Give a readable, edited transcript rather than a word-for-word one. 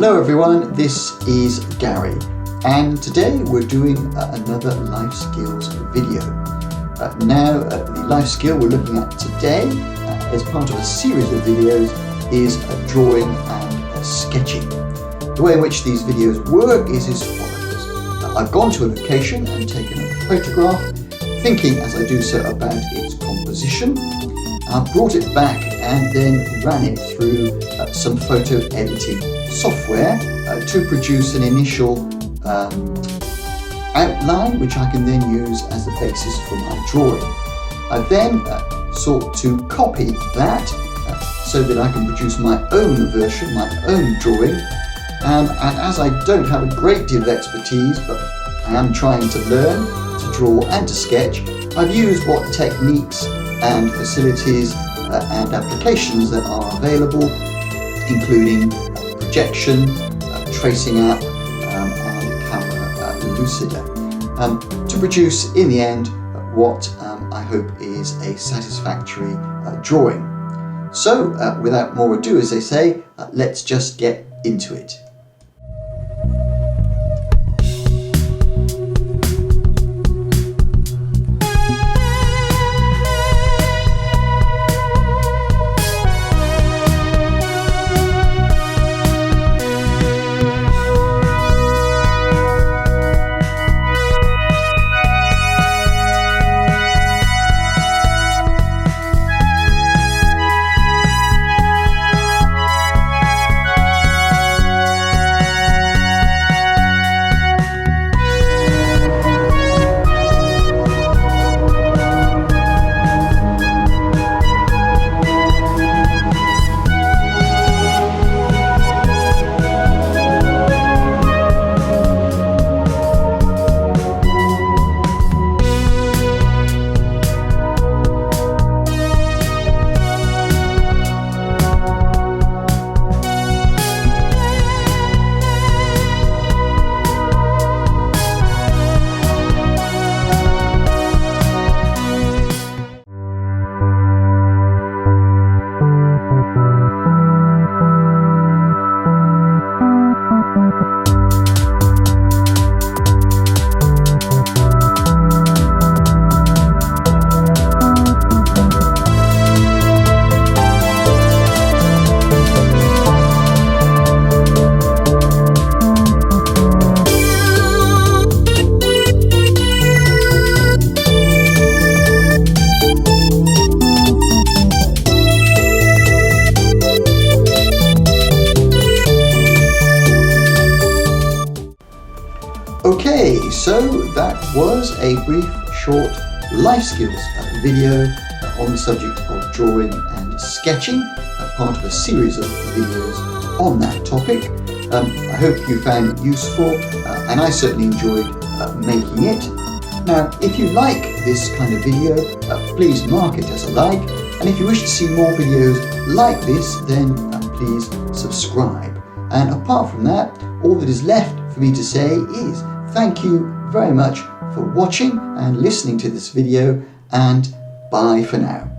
Hello everyone, this is Gary, and today we're doing another life skills video. The life skill we're looking at today as part of a series of videos is drawing and sketching. The way in which these videos work is as follows. I've gone to a location and taken a photograph, thinking as I do so about its composition. I've brought it back and then ran it through some photo editing software to produce an initial outline which I can then use as the basis for my drawing. I then sought to copy that so that I can produce my own version, my own drawing, and as I don't have a great deal of expertise, but I am trying to learn to draw and to sketch, I've used what techniques and facilities and applications that are available, including projection, tracing app, and camera Lucida, to produce in the end what I hope is a satisfactory drawing. So without more ado, as they say, let's just get into it. Okay, so that was a brief, short life skills video on the subject of drawing and sketching, part of a series of videos on that topic. I hope you found it useful, and I certainly enjoyed making it. Now, if you like this kind of video, please mark it as a like, and if you wish to see more videos like this, then please subscribe. And apart from that, all that is left for me to say is thank you very much for watching and listening to this video, and bye for now.